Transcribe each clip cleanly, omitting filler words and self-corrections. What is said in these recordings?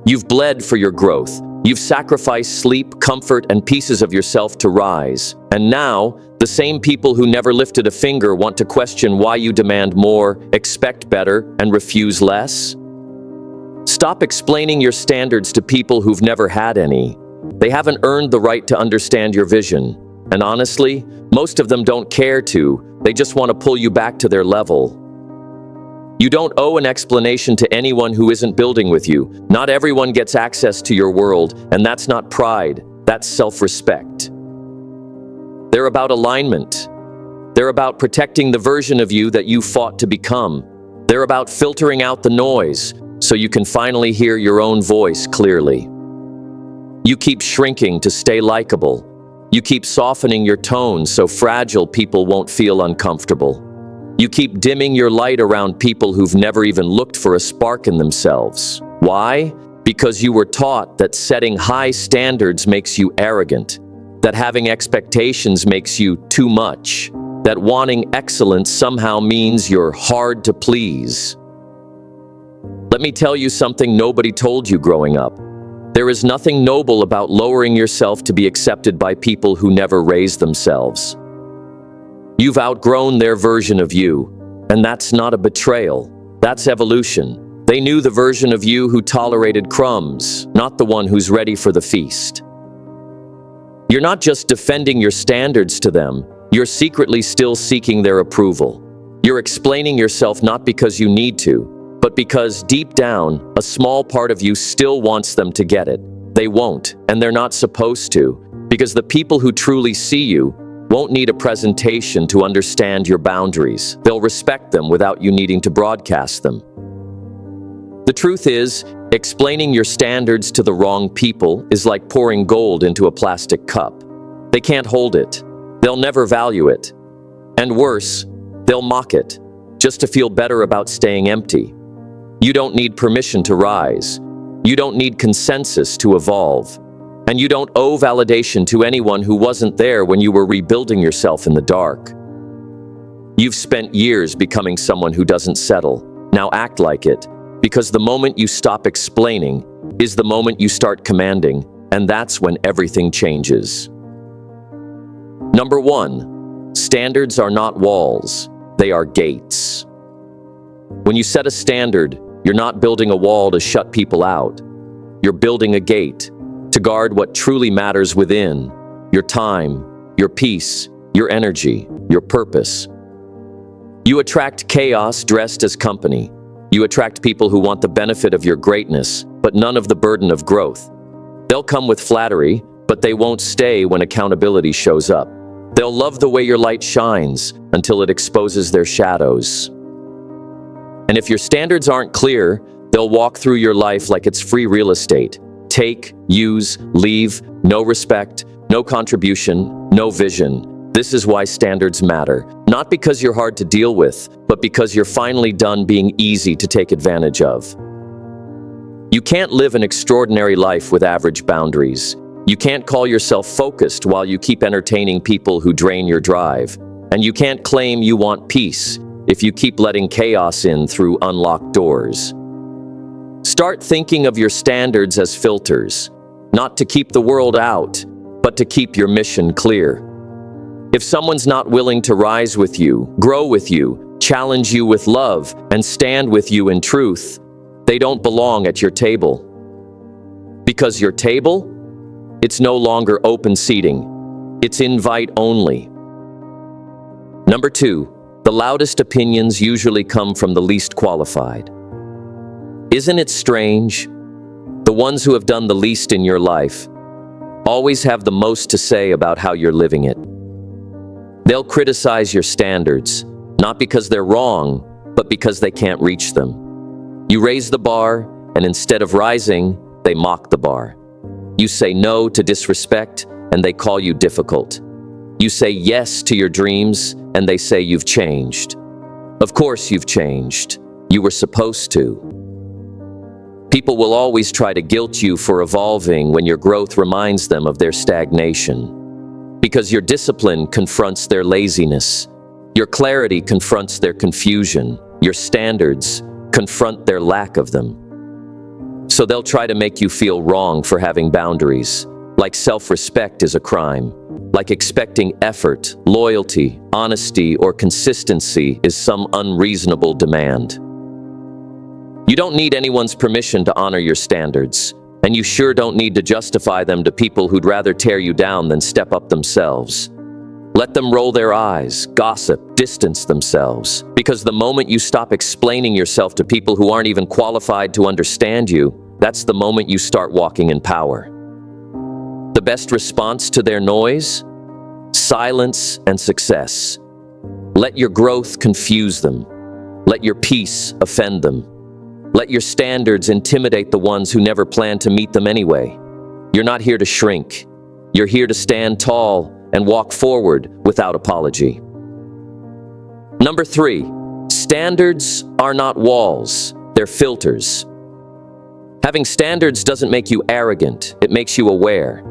You've bled for your growth. You've sacrificed sleep, comfort, and pieces of yourself to rise. And now, the same people who never lifted a finger want to question why you demand more, expect better, and refuse less. Stop explaining your standards to people who've never had any. They haven't earned the right to understand your vision. And honestly, most of them don't care to. They just want to pull you back to their level. You don't owe an explanation to anyone who isn't building with you. Not everyone gets access to your world, and that's not pride, that's self-respect. They're about alignment. They're about protecting the version of you that you fought to become. They're about filtering out the noise, so you can finally hear your own voice clearly. You keep shrinking to stay likable. You keep softening your tone so fragile people won't feel uncomfortable. You keep dimming your light around people who've never even looked for a spark in themselves. Why? Because you were taught that setting high standards makes you arrogant, that having expectations makes you too much, that wanting excellence somehow means you're hard to please. Let me tell you something nobody told you growing up. There is nothing noble about lowering yourself to be accepted by people who never raised themselves. You've outgrown their version of you, and that's not a betrayal. That's evolution. They knew the version of you who tolerated crumbs, not the one who's ready for the feast. You're not just defending your standards to them, you're secretly still seeking their approval. You're explaining yourself not because you need to, but because deep down, a small part of you still wants them to get it. They won't, and they're not supposed to, because the people who truly see you won't need a presentation to understand your boundaries. They'll respect them without you needing to broadcast them. The truth is, explaining your standards to the wrong people is like pouring gold into a plastic cup. They can't hold it. They'll never value it. And worse, they'll mock it, just to feel better about staying empty. You don't need permission to rise. You don't need consensus to evolve. And you don't owe validation to anyone who wasn't there when you were rebuilding yourself in the dark. You've spent years becoming someone who doesn't settle. Now act like it, because the moment you stop explaining is the moment you start commanding, and that's when everything changes. Number 1, standards are not walls, they are gates. When you set a standard, you're not building a wall to shut people out. You're building a gate to guard what truly matters within: your time, your peace, your energy, your purpose. You attract chaos dressed as company. You attract people who want the benefit of your greatness, but none of the burden of growth. They'll come with flattery, but they won't stay when accountability shows up. They'll love the way your light shines until it exposes their shadows. And if your standards aren't clear, they'll walk through your life like it's free real estate. Take, use, leave, no respect, no contribution, no vision. This is why standards matter. Not because you're hard to deal with, but because you're finally done being easy to take advantage of. You can't live an extraordinary life with average boundaries. You can't call yourself focused while you keep entertaining people who drain your drive. And you can't claim you want peace if you keep letting chaos in through unlocked doors. Start thinking of your standards as filters, not to keep the world out, but to keep your mission clear. If someone's not willing to rise with you, grow with you, challenge you with love, and stand with you in truth, they don't belong at your table. Because your table, it's no longer open seating. It's invite only. Number 2, the loudest opinions usually come from the least qualified. Isn't it strange? The ones who have done the least in your life always have the most to say about how you're living it. They'll criticize your standards, not because they're wrong, but because they can't reach them. You raise the bar, and instead of rising, they mock the bar. You say no to disrespect, and they call you difficult. You say yes to your dreams, and they say you've changed. Of course you've changed. You were supposed to. People will always try to guilt you for evolving when your growth reminds them of their stagnation. Because your discipline confronts their laziness. Your clarity confronts their confusion. Your standards confront their lack of them. So they'll try to make you feel wrong for having boundaries, like self-respect is a crime, like expecting effort, loyalty, honesty, or consistency is some unreasonable demand. You don't need anyone's permission to honor your standards, and you sure don't need to justify them to people who'd rather tear you down than step up themselves. Let them roll their eyes, gossip, distance themselves, because the moment you stop explaining yourself to people who aren't even qualified to understand you, that's the moment you start walking in power. The best response to their noise? Silence and success. Let your growth confuse them. Let your peace offend them. Let your standards intimidate the ones who never plan to meet them anyway. You're not here to shrink. You're here to stand tall and walk forward without apology. Number 3, standards are not walls, they're filters. Having standards doesn't make you arrogant, it makes you aware.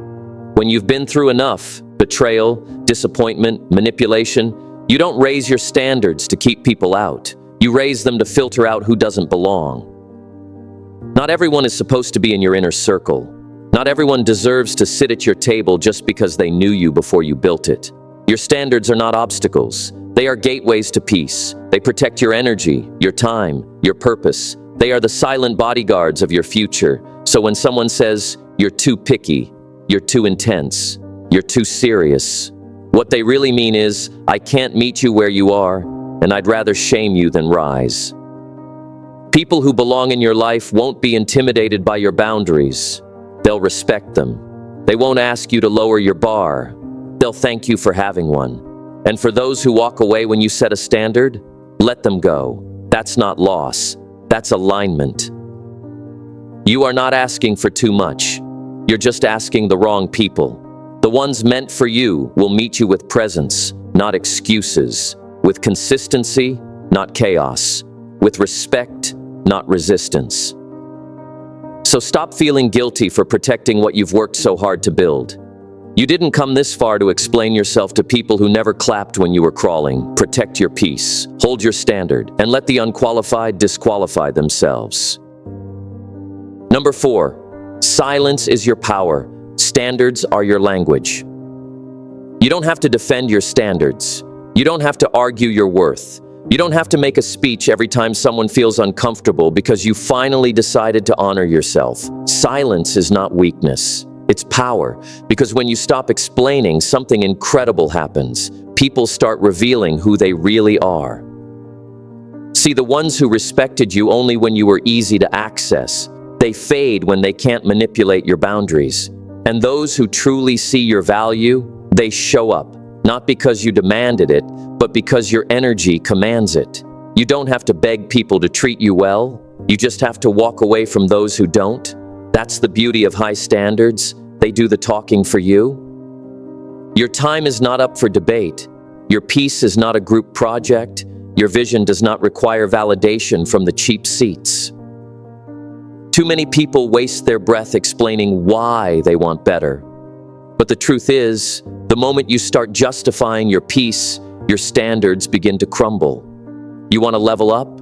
When you've been through enough, betrayal, disappointment, manipulation, you don't raise your standards to keep people out. You raise them to filter out who doesn't belong. Not everyone is supposed to be in your inner circle. Not everyone deserves to sit at your table just because they knew you before you built it. Your standards are not obstacles. They are gateways to peace. They protect your energy, your time, your purpose. They are the silent bodyguards of your future. So when someone says, "You're too picky," "You're too intense," "You're too serious," what they really mean is, "I can't meet you where you are, and I'd rather shame you than rise." People who belong in your life won't be intimidated by your boundaries. They'll respect them. They won't ask you to lower your bar. They'll thank you for having one. And for those who walk away when you set a standard, let them go. That's not loss. That's alignment. You are not asking for too much. You're just asking the wrong people. The ones meant for you will meet you with presence, not excuses. With consistency, not chaos. With respect, not resistance. So stop feeling guilty for protecting what you've worked so hard to build. You didn't come this far to explain yourself to people who never clapped when you were crawling. Protect your peace, hold your standard, and let the unqualified disqualify themselves. Number 4, silence is your power. Standards are your language. You don't have to defend your standards. You don't have to argue your worth. You don't have to make a speech every time someone feels uncomfortable because you finally decided to honor yourself. Silence is not weakness. It's power, because when you stop explaining, something incredible happens. People start revealing who they really are. See, the ones who respected you only when you were easy to access, they fade when they can't manipulate your boundaries. And those who truly see your value, they show up, not because you demanded it, but because your energy commands it. You don't have to beg people to treat you well. You just have to walk away from those who don't. That's the beauty of high standards. They do the talking for you. Your time is not up for debate. Your peace is not a group project. Your vision does not require validation from the cheap seats. Too many people waste their breath explaining why they want better. But the truth is, the moment you start justifying your peace, your standards begin to crumble. You want to level up?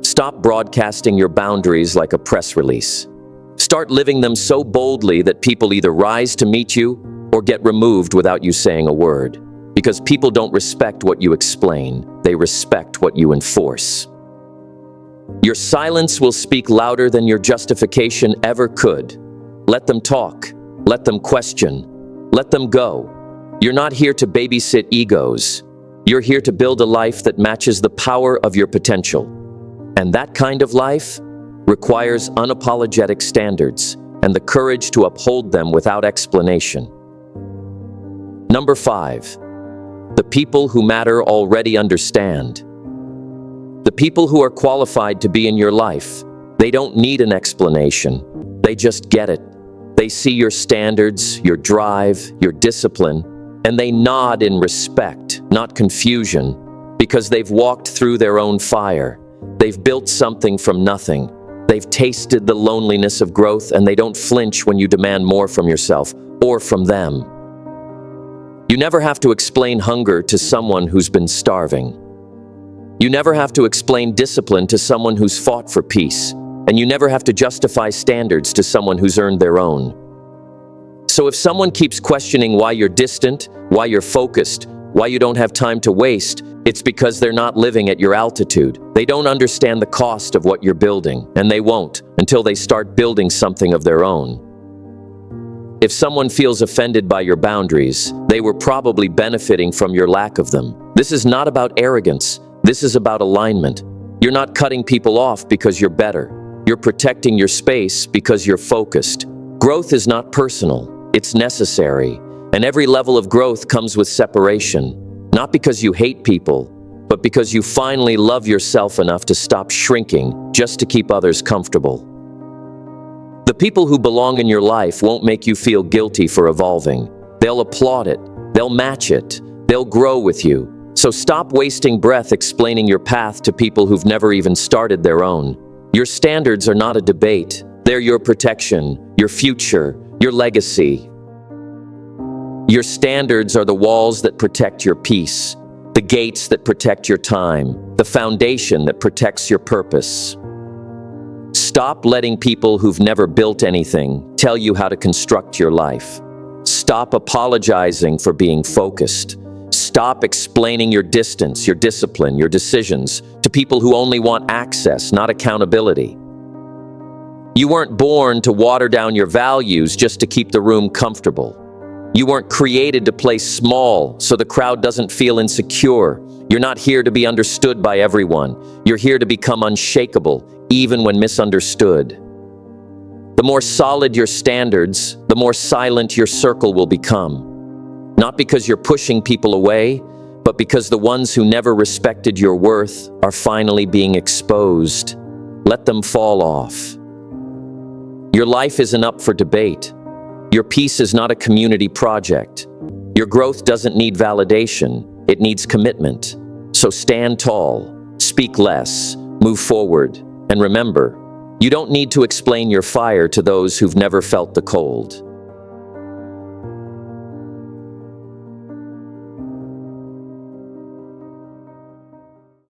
Stop broadcasting your boundaries like a press release. Start living them so boldly that people either rise to meet you or get removed without you saying a word. Because people don't respect what you explain, they respect what you enforce. Your silence will speak louder than your justification ever could. Let them talk. Let them question. Let them go. You're not here to babysit egos. You're here to build a life that matches the power of your potential. And that kind of life requires unapologetic standards and the courage to uphold them without explanation. Number 5, the people who matter already understand. The people who are qualified to be in your life, they don't need an explanation. They just get it. They see your standards, your drive, your discipline, and they nod in respect, not confusion, because they've walked through their own fire. They've built something from nothing. They've tasted the loneliness of growth, and they don't flinch when you demand more from yourself or from them. You never have to explain hunger to someone who's been starving. You never have to explain discipline to someone who's fought for peace. and you never have to justify standards to someone who's earned their own. So if someone keeps questioning why you're distant, why you're focused, why you don't have time to waste, it's because they're not living at your altitude. They don't understand the cost of what you're building, and they won't until they start building something of their own. If someone feels offended by your boundaries, they were probably benefiting from your lack of them. This is not about arrogance. This is about alignment. You're not cutting people off because you're better. You're protecting your space because you're focused. Growth is not personal. It's necessary. And every level of growth comes with separation. Not because you hate people, but because you finally love yourself enough to stop shrinking just to keep others comfortable. The people who belong in your life won't make you feel guilty for evolving. They'll applaud it. They'll match it. They'll grow with you. So stop wasting breath explaining your path to people who've never even started their own. Your standards are not a debate. They're your protection, your future, your legacy. Your standards are the walls that protect your peace, the gates that protect your time, the foundation that protects your purpose. Stop letting people who've never built anything tell you how to construct your life. Stop apologizing for being focused. Stop explaining your distance, your discipline, your decisions to people who only want access, not accountability. You weren't born to water down your values just to keep the room comfortable. You weren't created to play small so the crowd doesn't feel insecure. You're not here to be understood by everyone. You're here to become unshakable, even when misunderstood. The more solid your standards, the more silent your circle will become. Not because you're pushing people away, but because the ones who never respected your worth are finally being exposed. Let them fall off. Your life isn't up for debate. Your peace is not a community project. Your growth doesn't need validation. It needs commitment. So stand tall, speak less, move forward, and remember, you don't need to explain your fire to those who've never felt the cold.